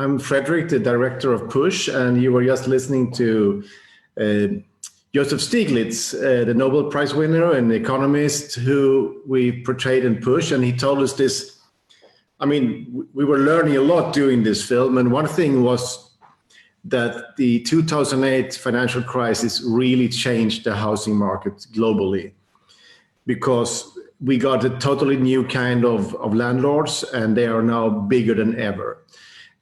I'm Fredrik, the director of Push, and you were just listening to Joseph Stiglitz, the Nobel Prize winner and economist who we portrayed in Push, and he told us this. I mean, we were learning a lot doing this film, and one thing was that the 2008 financial crisis really changed the housing market globally, because we got a totally new kind of landlords, and they are now bigger than ever.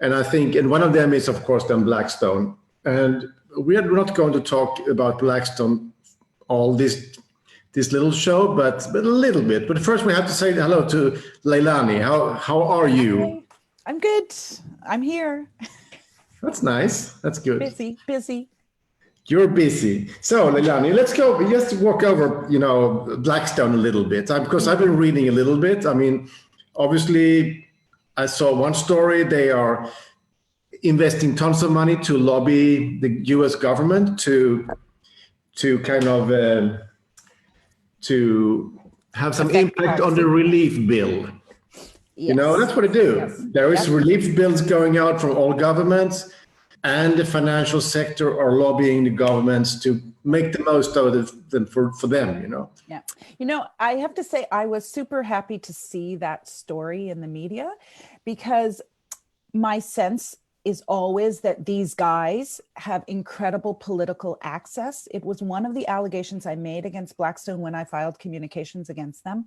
And I think, and one of them is, of course, then Blackstone. And we are not going to talk about Blackstone all this little show, but a little bit. But first, we have to say hello to Leilani. How are you? Hi. I'm good. I'm here. That's nice. That's good. Busy. You're busy. So, Leilani, let's go. Just walk over, Blackstone a little bit, because I've been reading a little bit. I mean, obviously, I saw one story. They are investing tons of money to lobby the U.S. government to kind of to have some impact on the relief bill. Yes. That's what they do. Yes. There is relief bills going out from all governments, and the financial sector are lobbying the governments to make the most of it for them, Yeah. I have to say, I was super happy to see that story in the media, because my sense is always that these guys have incredible political access. It was one of the allegations I made against Blackstone when I filed communications against them,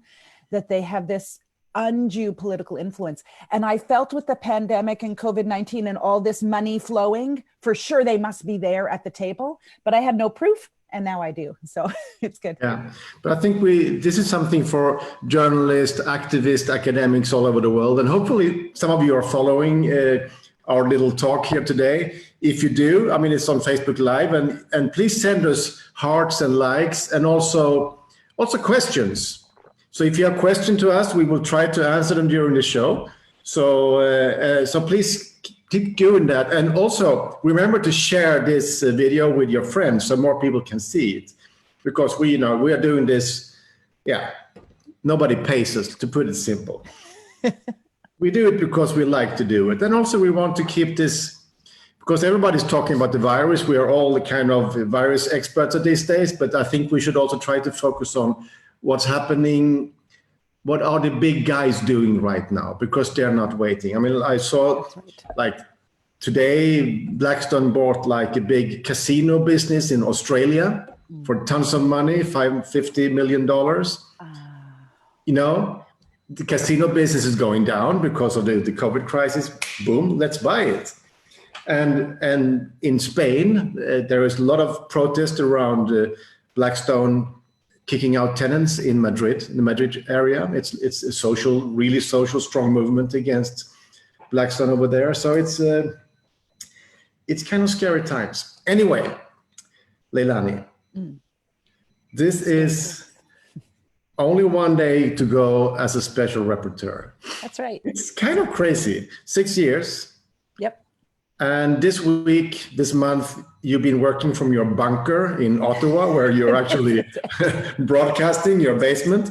that they have this undue political influence. And I felt with the pandemic and COVID-19 and all this money flowing, for sure they must be there at the table, but I had no proof. And now I do. So it's good. Yeah, but I think this is something for journalists, activists, academics all over the world. And hopefully some of you are following our little talk here today. If you do, I mean, it's on Facebook Live, and please send us hearts and likes, and also questions. So if you have questions to us, we will try to answer them during the show. So please keep doing that. And also remember to share this video with your friends so more people can see it, because we are doing this. Yeah, nobody pays us, to put it simple. We do it because we like to do it. And also we want to keep this, because everybody's talking about the virus. We are all the kind of virus experts these days, but I think we should also try to focus on what's happening. What are the big guys doing right now? Because they're not waiting. I mean, I saw like today, Blackstone bought like a big casino business in Australia for tons of money, $50 million. The casino business is going down because of the COVID crisis. Boom, let's buy it. And in Spain, there is a lot of protest around Blackstone kicking out tenants in Madrid, in the Madrid area. It's a really social, strong movement against Blackstone over there. So it's kind of scary times. Anyway, Leilani, this is only one day to go as a special rapporteur. That's right. It's kind of crazy. 6 years. Yep. And this month, you've been working from your bunker in Ottawa, where you're actually broadcasting your basement.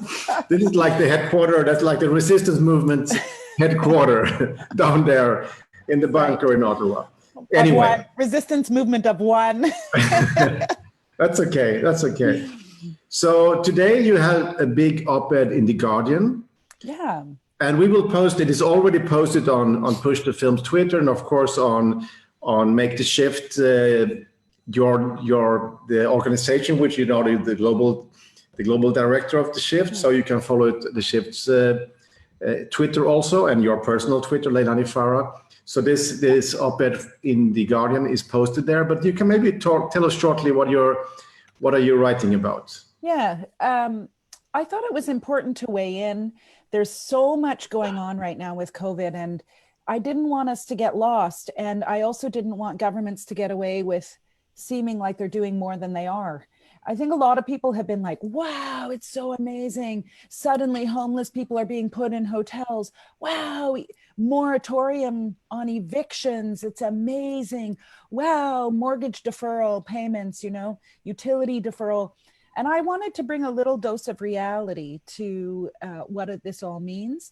This is like the headquarters. That's like the resistance movement headquarters down there in the bunker in Ottawa. Anyway. Resistance movement of one. That's okay. So today you had a big op-ed in The Guardian. Yeah. And we will post it. It's already posted on Push the Film's Twitter, and of course on Make the Shift, the organization which the global director of the Shift. So you can follow the Shift's Twitter also, and your personal Twitter, Leilani Farha. So this op-ed in The Guardian is posted there. But you can maybe tell us shortly what are you writing about? Yeah, I thought it was important to weigh in. There's so much going on right now with COVID, and I didn't want us to get lost. And I also didn't want governments to get away with seeming like they're doing more than they are. I think a lot of people have been like, wow, it's so amazing. Suddenly homeless people are being put in hotels. Wow, moratorium on evictions. It's amazing. Wow, mortgage deferral payments, utility deferral. And I wanted to bring a little dose of reality to what this all means.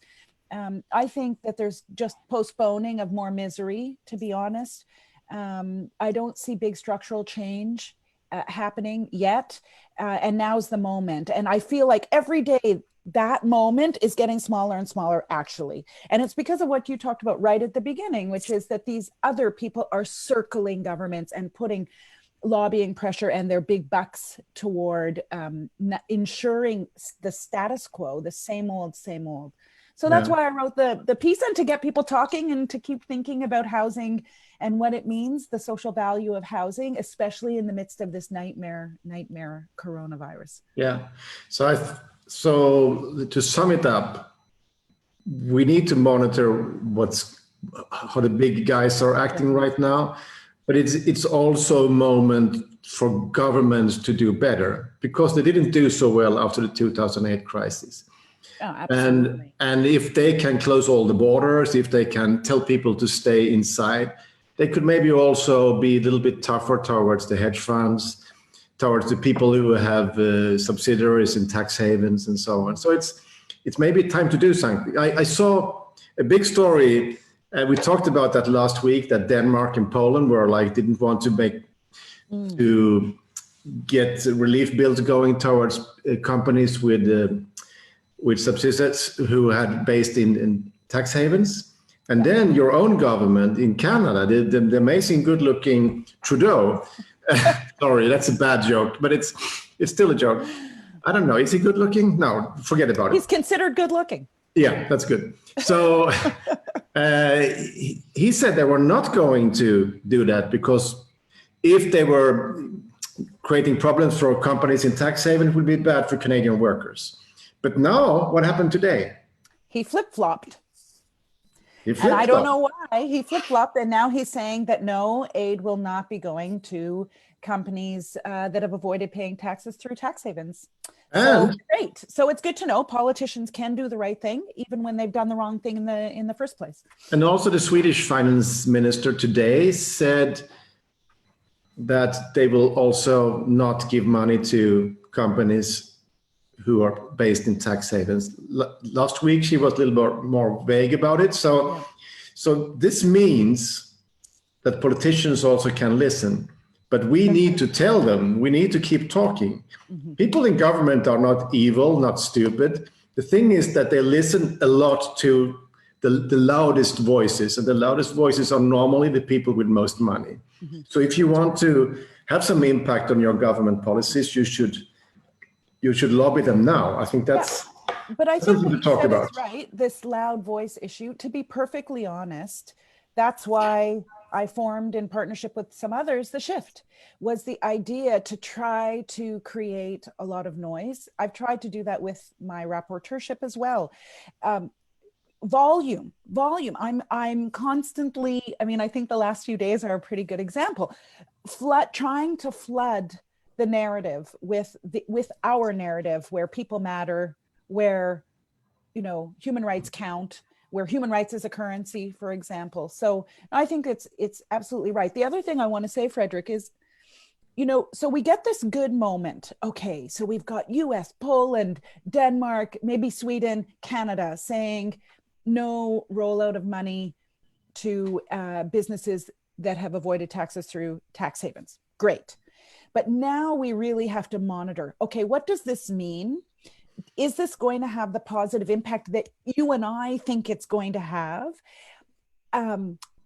I think that there's just postponing of more misery, to be honest. I don't see big structural change happening yet. And now's the moment. And I feel like every day that moment is getting smaller and smaller, actually. And it's because of what you talked about right at the beginning, which is that these other people are circling governments and putting lobbying pressure and their big bucks toward ensuring the status quo, the same old, same old. So that's why I wrote the piece, and to get people talking and to keep thinking about housing and what it means, the social value of housing, especially in the midst of this nightmare coronavirus. Yeah. So to sum it up, we need to monitor how the big guys are acting right now, but it's also a moment for governments to do better, because they didn't do so well after the 2008 crisis. Oh, absolutely. And if they can close all the borders, if they can tell people to stay inside, they could maybe also be a little bit tougher towards the hedge funds, towards the people who have subsidiaries in tax havens and so on. So it's maybe time to do something. I saw a big story, we talked about that last week, that Denmark and Poland were didn't want to to get relief bills going towards companies with subsidiaries who had based in tax havens. And then your own government in Canada, the amazing good-looking Trudeau, sorry, that's a bad joke, but it's still a joke. I don't know, is he good-looking? No, forget about it. He's considered good-looking. Yeah, that's good. So he said they were not going to do that, because if they were creating problems for companies in tax haven, it would be bad for Canadian workers. But now, what happened today? He flip-flopped. And I don't know why he flip-flopped. And now he's saying that no, aid will not be going to companies that have avoided paying taxes through tax havens. So great. So it's good to know politicians can do the right thing, even when they've done the wrong thing in the first place. And also the Swedish finance minister today said that they will also not give money to companies who are based in tax havens. Last week, she was a little bit more vague about it. So this means that politicians also can listen, but we need to tell them, we need to keep talking. Mm-hmm. People in government are not evil, not stupid. The thing is that they listen a lot to the loudest voices, and the loudest voices are normally the people with most money. Mm-hmm. So if you want to have some impact on your government policies, you should lobby them now. I think that's but I think what you said is right, this loud voice issue. To be perfectly honest, that's why I formed, in partnership with some others, The Shift, was the idea to try to create a lot of noise. I've tried to do that with my rapporteurship as well. Volume. I'm constantly, I think the last few days are a pretty good example. Trying to flood the narrative with our narrative, where people matter, where human rights count, where human rights is a currency, for example. So I think it's absolutely right. The other thing I want to say, Fredrik, is so we get this good moment. Okay, so we've got US, Poland, Denmark, maybe Sweden, Canada saying no rollout of money to businesses that have avoided taxes through tax havens. Great. But now we really have to monitor, okay, what does this mean? Is this going to have the positive impact that you and I think it's going to have?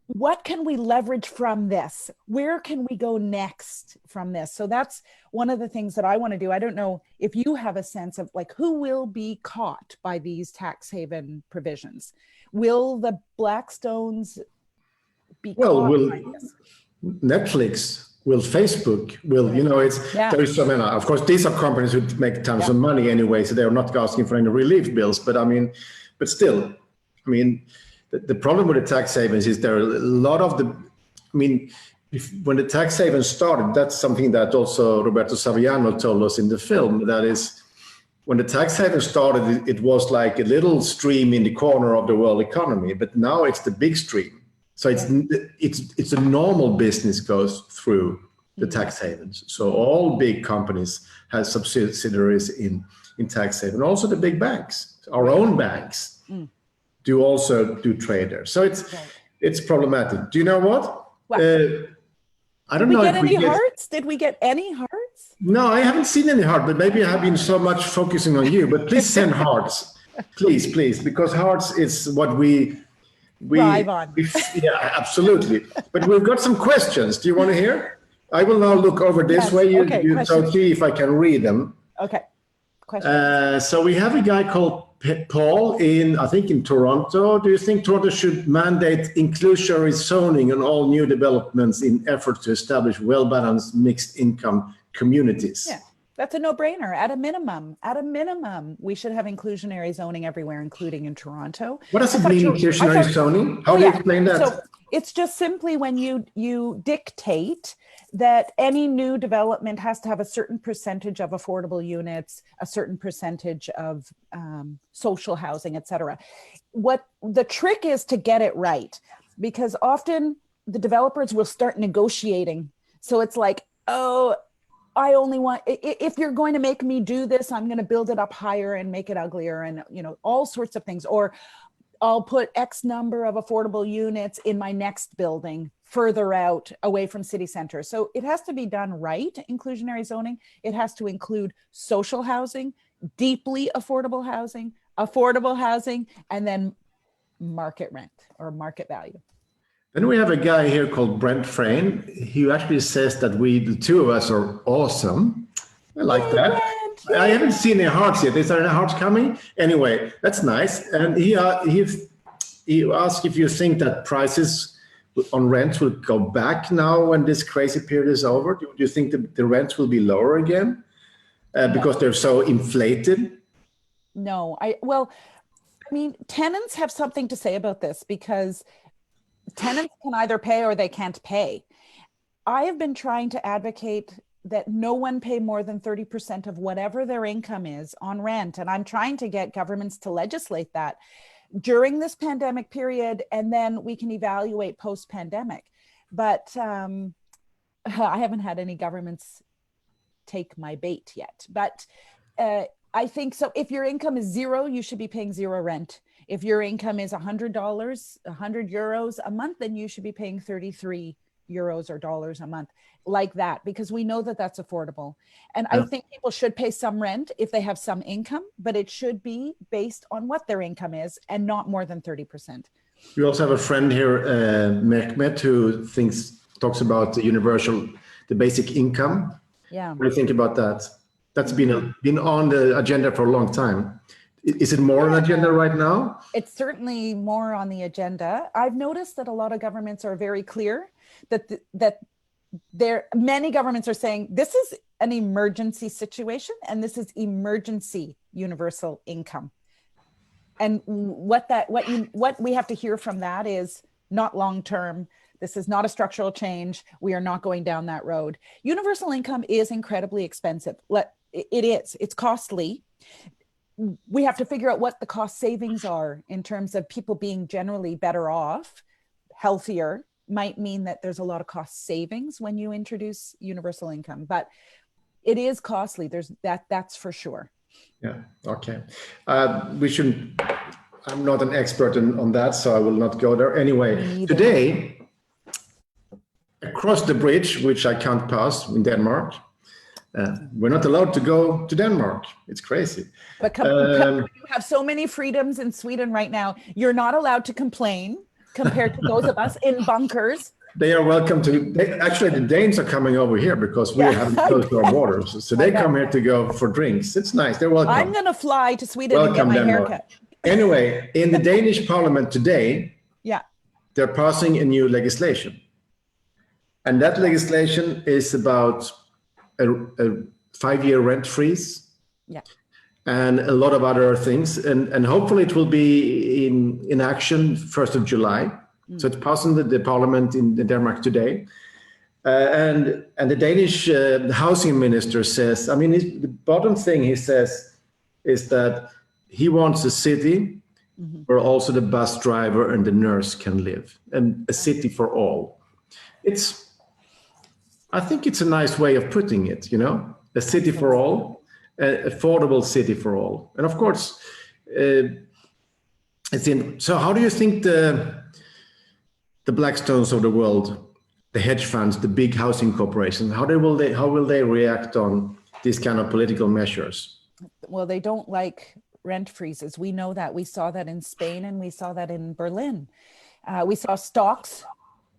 What can we leverage from this? Where can we go next from this? So that's one of the things that I want to do. I don't know if you have a sense of who will be caught by these tax haven provisions. Will the Blackstones be caught by this? Netflix, will Facebook, there's so many. Of course, these are companies who make tons of money anyway, so they're not asking for any relief bills. But still, the problem with the tax havens is there are a lot of when the tax havens started, that's something that also Roberto Saviano told us in the film. That is, when the tax havens started, it was like a little stream in the corner of the world economy, but now it's the big stream. So it's a normal business goes through the tax havens. So all big companies have subsidiaries in tax haven. Also the big banks, our own banks. do also do trade there. So it's problematic. Do you know what? What? I don't know if we get hearts. Did we get any hearts? No, I haven't seen any heart, but maybe I have been so much focusing on you. But please send hearts, please, because hearts is what we thrive on. Yeah, absolutely. But we've got some questions. Do you want to hear? I will now look over this way. So see if I can read them. Okay. Question. So we have a guy called Paul I think in Toronto. Do you think Toronto should mandate inclusionary zoning on all new developments in effort to establish well-balanced mixed income communities? Yeah, that's a no-brainer. At a minimum, we should have inclusionary zoning everywhere, including in Toronto. What does it mean, inclusionary zoning? How do you explain that? So it's just simply when you dictate that any new development has to have a certain percentage of affordable units, a certain percentage of social housing, et cetera. What the trick is to get it right, because often the developers will start negotiating. So it's like, oh, I only want, if you're going to make me do this, I'm going to build it up higher and make it uglier and, all sorts of things. Or I'll put X number of affordable units in my next building further out away from city center. So it has to be done right, inclusionary zoning. It has to include social housing, deeply affordable housing, and then market rent or market value. Then we have a guy here called Brent Frame. He actually says that the two of us are awesome. I like that. Brent, I haven't seen any hearts yet. Is there any hearts coming? Anyway, that's nice. And he asked if you think that prices on rent will go back now when this crazy period is over. Do you think the rents will be lower again because they're so inflated? No, tenants have something to say about this because tenants can either pay or they can't pay. I have been trying to advocate that no one pay more than 30% of whatever their income is on rent. And I'm trying to get governments to legislate that during this pandemic period, and then we can evaluate post-pandemic. But I haven't had any governments take my bait yet. But I think so. If your income is zero, you should be paying zero rent. If your income is $100, €100 a month, then you should be paying 33 euros or dollars a month, like that, because we know that that's affordable. And I think people should pay some rent if they have some income, but it should be based on what their income is and not more than 30%. We also have a friend here, Mehmet, who talks about the basic income. Yeah. What do you think about that? That's been on the agenda for a long time. Is it more on the agenda right now? It's certainly more on the agenda. I've noticed that a lot of governments are very clear that many governments are saying this is an emergency situation and this is emergency universal income. And what we have to hear from that is not long term. This is not a structural change. We are not going down that road. Universal income is incredibly expensive. It is. It's costly. We have to figure out what the cost savings are in terms of people being generally better off, healthier. Might mean that there's a lot of cost savings when you introduce universal income, but it is costly. That's for sure. Yeah. Okay. I'm not an expert on that, so I will not go there. Anyway, today, across the bridge, which I can't pass in Denmark, we're not allowed to go to Denmark. It's crazy. But you have so many freedoms in Sweden right now. You're not allowed to complain compared to those of us in bunkers. They are welcome to. Actually, the Danes are coming over here because we haven't closed our borders. So they come here to go for drinks. It's nice. They're welcome. I'm going to fly to Sweden and get my haircut. Anyway, in the Danish parliament today, they're passing a new legislation. And that legislation is about a 5-year rent freeze. Yeah. And a lot of other things. And hopefully it will be in action 1st of July. So it's passing the parliament in Denmark today. And the Danish housing minister says, the bottom thing he says is that he wants a city where also the bus driver and the nurse can live, and a city for all. I think it's a nice way of putting it, a city for all, an affordable city for all. And of course, So how do you think the Blackstones of the world, the hedge funds, the big housing corporations, how will they react on these kind of political measures? Well, they don't like rent freezes. We know that. We saw that in Spain and we saw that in Berlin. We saw stocks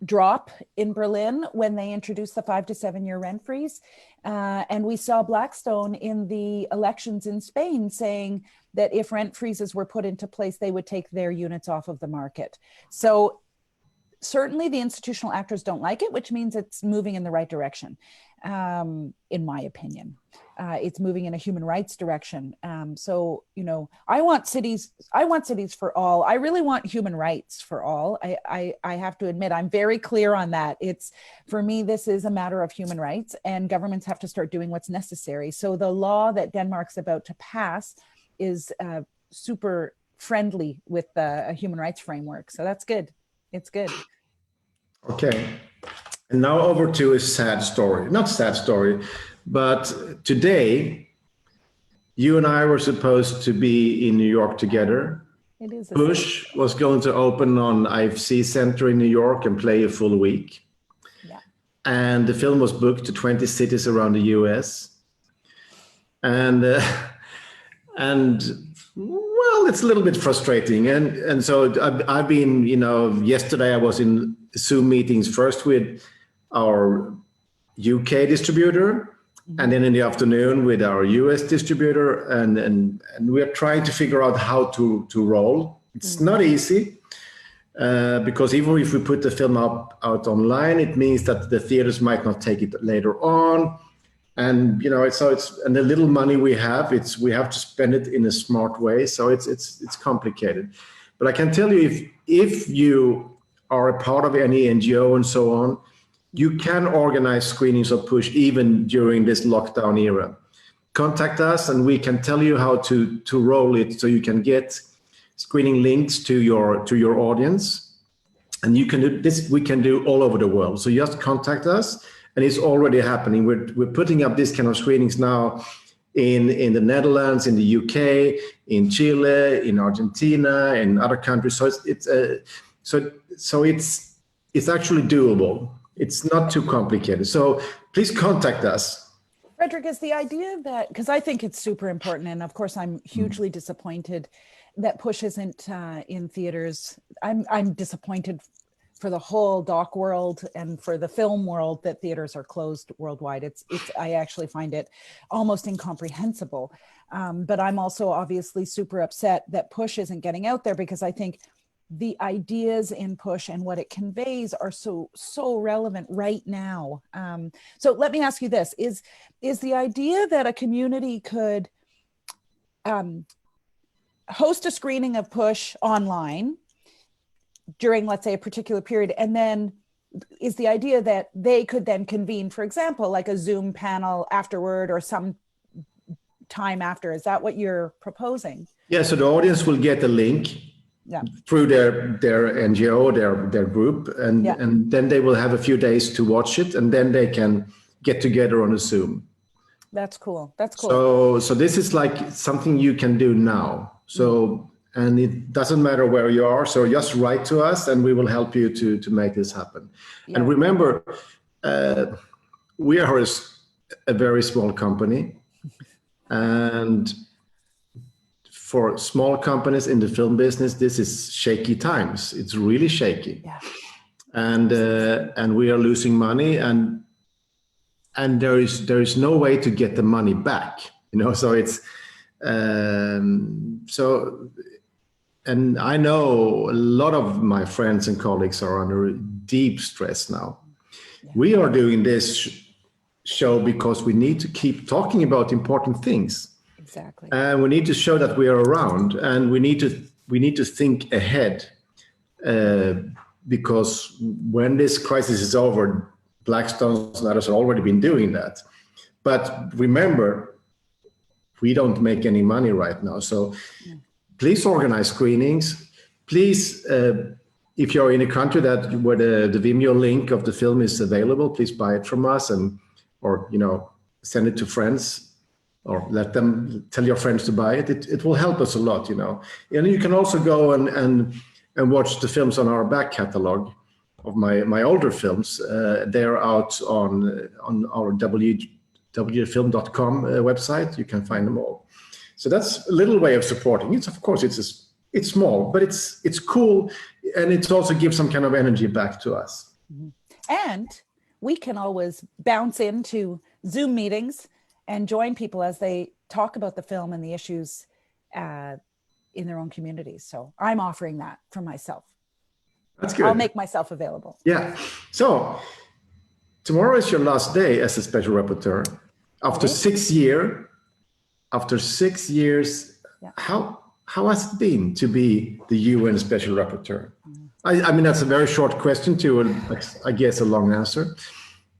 drop in Berlin when they introduced the 5 to 7 year rent freeze. And we saw Blackstone in the elections in Spain saying that if rent freezes were put into place, they would take their units off of the market. So certainly the institutional actors don't like it, which means it's moving in the right direction, in my opinion. It's moving in a human rights direction. So, I want cities for all. I really want human rights for all. I have to admit, I'm very clear on that. For me, this is a matter of human rights, and governments have to start doing what's necessary. So the law that Denmark's about to pass is super friendly with a human rights framework. So that's good. It's good. Okay. And now over to a sad story. Not sad story, but today, you and I were supposed to be in New York together. It is. Push was going to open on IFC Center in New York and play a full week. Yeah. And the film was booked to 20 cities around the US. And well, it's a little bit frustrating. And so I've been, yesterday I was in Zoom meetings first with our UK distributor, and then in the afternoon with our US distributor, and we're trying to figure out how to roll. It's not easy, because even if we put the film out online, it means that the theaters might not take it later on. And and the little money we have to spend it in a smart way. So it's complicated. But I can tell you, if you are a part of any NGO and so on, you can organize screenings of Push even during this lockdown era. Contact us and we can tell you how to roll it, so you can get screening links to your audience. And you can do this, we can do all over the world. So just contact us, and it's already happening. We're putting up these kind of screenings now in the Netherlands, in the UK, in Chile, in Argentina, and other countries. So it's actually doable. It's not too complicated. So please contact us. Fredrik, is the idea that, because I think it's super important, and of course I'm hugely disappointed that Push isn't in theaters. I'm disappointed for the whole doc world and for the film world that theaters are closed worldwide. I actually find it almost incomprehensible. But I'm also obviously super upset that Push isn't getting out there, because I think the ideas in Push and what it conveys are so relevant right now. So let me ask you this, is the idea that a community could host a screening of Push online during, let's say, a particular period, and then is the idea that they could then convene, for example, like a Zoom panel afterward or some time after? Is that what you're proposing? Yeah, so the audience will get a link through their NGO, their group, and then they will have a few days to watch it, and then they can get together on a Zoom. That's cool. That's cool. So this is like something you can do now. So, and it doesn't matter where you are. So just write to us and we will help you to make this happen. Yeah. And remember, we are a very small company, and for small companies in the film business, this is shaky times. It's really shaky. Yeah. And we are losing money, and there is no way to get the money back, so it's and I know a lot of my friends and colleagues are under deep stress now. Yeah. We are doing this show because we need to keep talking about important things. Exactly. And we need to show that we are around, and we need to think ahead, because when this crisis is over, Blackstones and others have already been doing that. But remember, we don't make any money right now. So please organize screenings. Please, if you're in a country where the Vimeo link of the film is available, please buy it from us or send it to friends. or let them tell your friends to buy it. It will help us a lot, you know. And you can also go and watch the films on our back catalog of my older films. They're out on our www.film.com website. You can find them all. So that's a little way of supporting. It's, of course, it's small, but it's cool, and it also gives some kind of energy back to us. And we can always bounce into Zoom meetings and join people as they talk about the film and the issues in their own communities. So I'm offering that for myself. That's good. I'll make myself available. Yeah. So tomorrow is your last day as a special rapporteur. After 6 years, yeah. How has it been to be the UN Special Rapporteur? I mean, that's a very short question to, I guess, a long answer.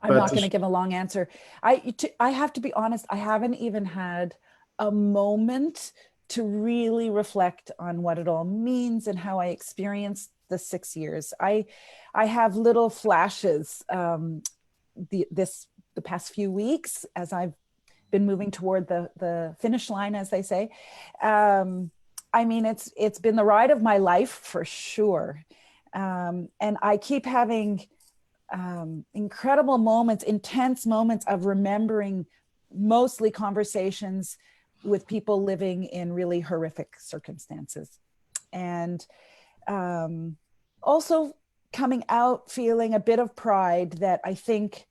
I'm not going to give a long answer. I have to be honest, I haven't even had a moment to really reflect on what it all means and how I experienced the 6 years. I have little flashes the past few weeks as I've been moving toward the finish line, as they say. I mean, it's been the ride of my life for sure. And I keep having incredible moments, intense moments of remembering mostly conversations with people living in really horrific circumstances. And also coming out feeling a bit of pride that I think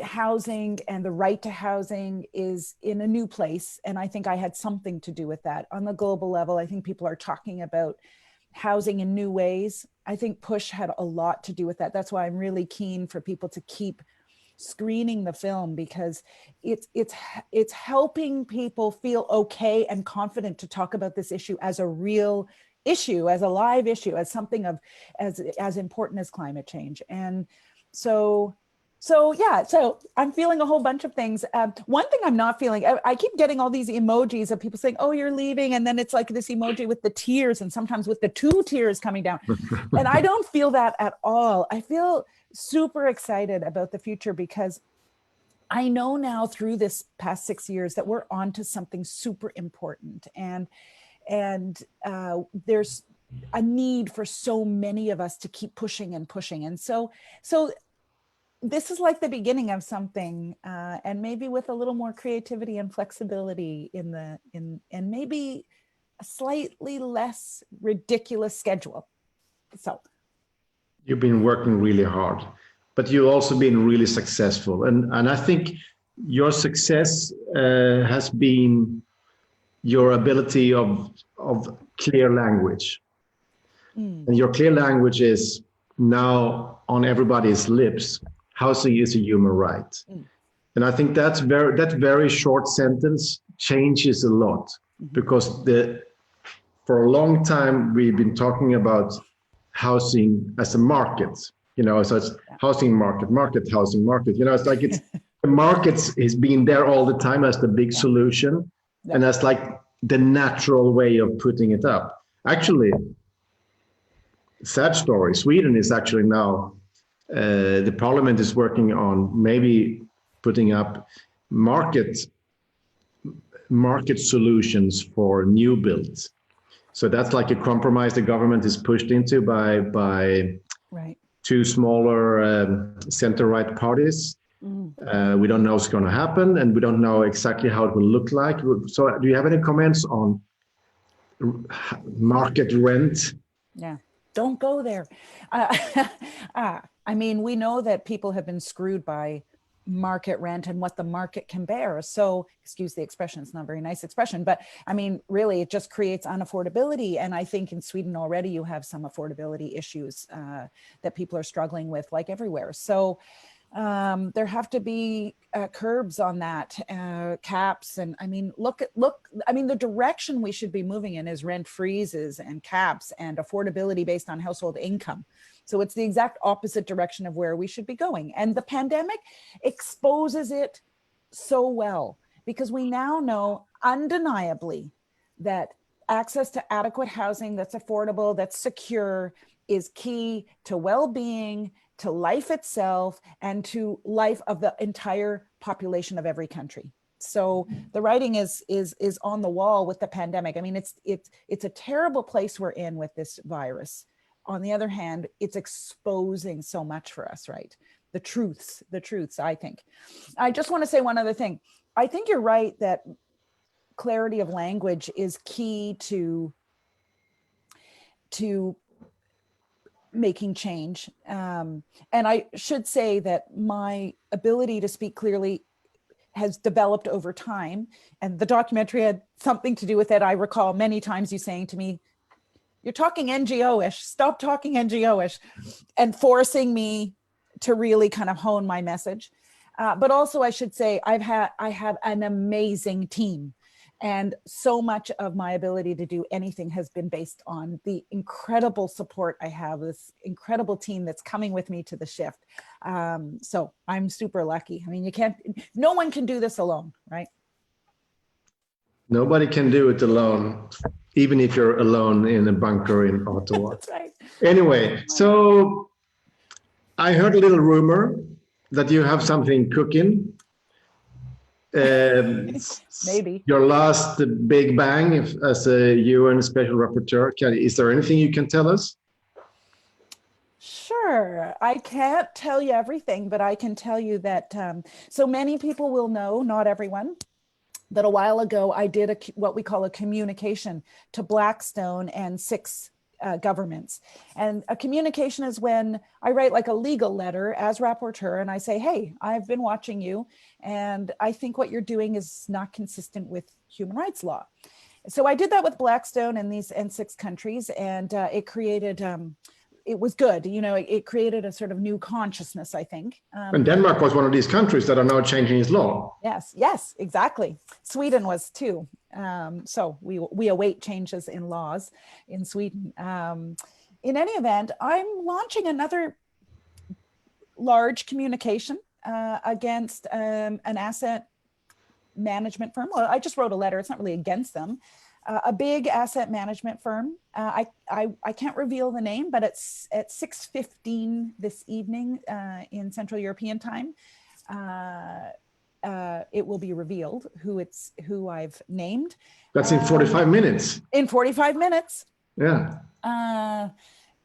housing and the right to housing is in a new place. And I think I had something to do with that. On the global level, I think people are talking about housing in new ways. I think Push had a lot to do with that. That's why I'm really keen for people to keep screening the film, because it's helping people feel okay and confident to talk about this issue as a real issue, as a live issue, as something of as important as climate change. And so I'm feeling a whole bunch of things. One thing I'm not feeling, I keep getting all these emojis of people saying, oh, you're leaving. And then it's like this emoji with the tears and sometimes with the 2 tears coming down. And I don't feel that at all. I feel super excited about the future because I know now through this past 6 years that we're on to something super important. And there's a need for so many of us to keep pushing and pushing. And so this is like the beginning of something, and maybe with a little more creativity and flexibility and maybe a slightly less ridiculous schedule. So you've been working really hard, but you've also been really successful. And I think your success has been your ability of clear language. And your clear language is now on everybody's lips. Housing is a human right. And I think that very short sentence changes a lot, because for a long time we've been talking about housing as a market, you know, so it's housing market, housing market, you know, it's like the markets is being there all the time as the big solution. And that's like the natural way of putting it up. Actually, sad story, Sweden is actually now the parliament is working on maybe putting up market solutions for new builds. So that's like a compromise the government is pushed into by right. 2 smaller center-right parties. We don't know what's going to happen, and we don't know exactly how it will look like. So do you have any comments on market rent? Yeah, don't go there. I mean, we know that people have been screwed by market rent and what the market can bear. So, excuse the expression, it's not a very nice expression, but I mean, really, it just creates unaffordability. And I think in Sweden already you have some affordability issues that people are struggling with, like everywhere. So there have to be curbs on that, caps. And I mean, I mean, the direction we should be moving in is rent freezes and caps and affordability based on household income. So it's the exact opposite direction of where we should be going. And the pandemic exposes it so well, because we now know undeniably that access to adequate housing that's affordable, that's secure, is key to well-being, to life itself, and to life of the entire population of every country. So the writing is on the wall with the pandemic. I mean, it's a terrible place we're in with this virus. On the other hand, it's exposing so much for us, right? The truths, I think. I just want to say one other thing. I think you're right that clarity of language is key to making change. And I should say that my ability to speak clearly has developed over time. And the documentary had something to do with it. I recall many times you saying to me, "You're talking NGO-ish, stop talking NGO-ish," and forcing me to really kind of hone my message. But also I should say, I have an amazing team. And so much of my ability to do anything has been based on the incredible support I have, this incredible team that's coming with me to the shift. So I'm super lucky. I mean, no one can do this alone, right? Nobody can do it alone, even if you're alone in a bunker in Ottawa. That's right. Anyway, so I heard a little rumor that you have something cooking. Maybe your last big bang as a UN special rapporteur. Is there anything you can tell us? Sure. I can't tell you everything, but I can tell you that so many people will know, not everyone, that a while ago I did what we call a communication to Blackstone and 6 governments. And a communication is when I write like a legal letter as rapporteur and I say, "Hey, I've been watching you and I think what you're doing is not consistent with human rights law." So I did that with Blackstone and 6 countries, and it created, it was good. You know, it created a sort of new consciousness, I think. And Denmark was one of these countries that are now changing its law. Yes, exactly. Sweden was too. So we await changes in laws in Sweden. In any event, I'm launching another large communication against an asset management firm. Well, I just wrote a letter. It's not really against them. A big asset management firm. I can't reveal the name, but it's at 6:15 this evening in Central European time. It will be revealed who I've named. That's in 45 minutes. In 45 minutes. Yeah.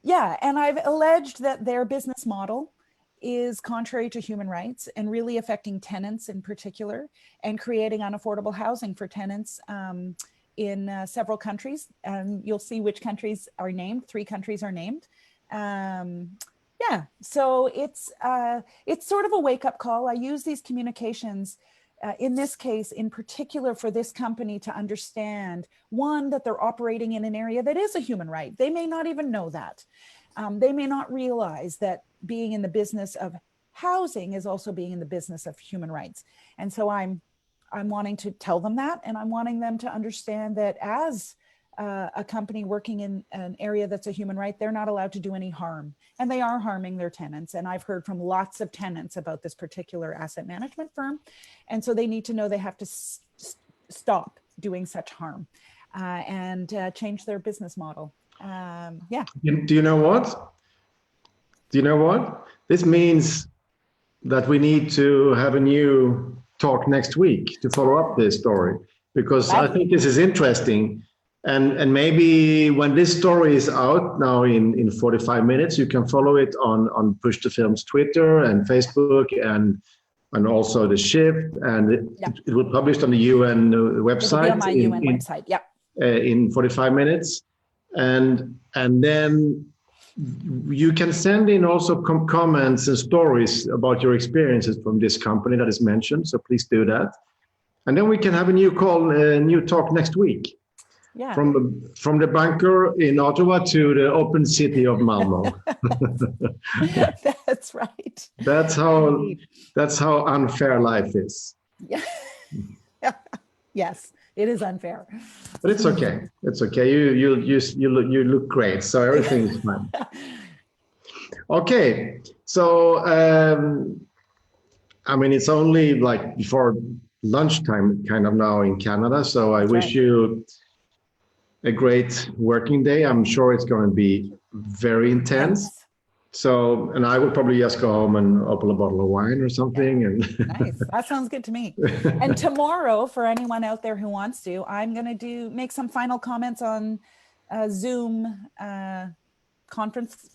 Yeah, and I've alleged that their business model is contrary to human rights and really affecting tenants in particular, and creating unaffordable housing for tenants in several countries. And you'll see which countries are named. 3 countries are named. Yeah, so it's sort of a wake-up call. I use these communications in this case, in particular for this company to understand, one, that they're operating in an area that is a human right. They may not even know that. They may not realize that being in the business of housing is also being in the business of human rights. And so I'm wanting to tell them that, and I'm wanting them to understand that as a company working in an area that's a human right, they're not allowed to do any harm, and they are harming their tenants. And I've heard from lots of tenants about this particular asset management firm. And so they need to know they have to stop doing such harm and change their business model. Yeah. Do you know what? This means that we need to have a new talk next week to follow up this story, because I think this is interesting. And maybe when this story is out now in 45 minutes, you can follow it on Push the Film's Twitter and Facebook and also the Shift, and it will be published on the UN website. It'll be on my UN website, yeah. In 45 minutes. And then you can send in also comments and stories about your experiences from this company that is mentioned. So please do that. And then we can have a new talk next week. Yeah. From the bunker in Ottawa to the open city of Malmo. That's right. That's how unfair life is. Yeah. Yes, it is unfair. But it's okay. It's okay. You look great, so everything is fine. Okay, so I mean, it's only like before lunchtime kind of now in Canada, so I wish you a great working day. I'm sure it's going to be very intense. So, and I would probably just go home and open a bottle of wine or something. And Nice. That sounds good to me. And tomorrow, for anyone out there who wants to, I'm going to make some final comments on Zoom conference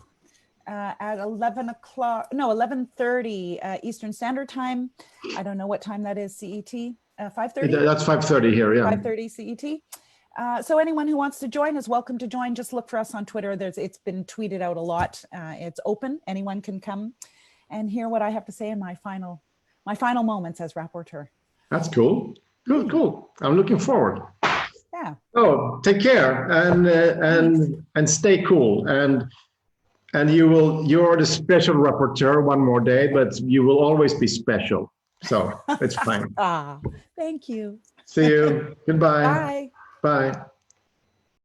at 11:30 Eastern Standard Time. I don't know what time that is, CET. 5:30? That's 5:30 here, yeah. 5:30 CET. So anyone who wants to join is welcome to join. Just look for us on Twitter. It's been tweeted out a lot. It's open. Anyone can come and hear what I have to say in my final moments as rapporteur. That's cool. Cool. I'm looking forward. Yeah. Oh, take care and stay cool. And you're the special rapporteur one more day, but you will always be special. So it's fine. Thank you. See you. Goodbye. Bye. Bye.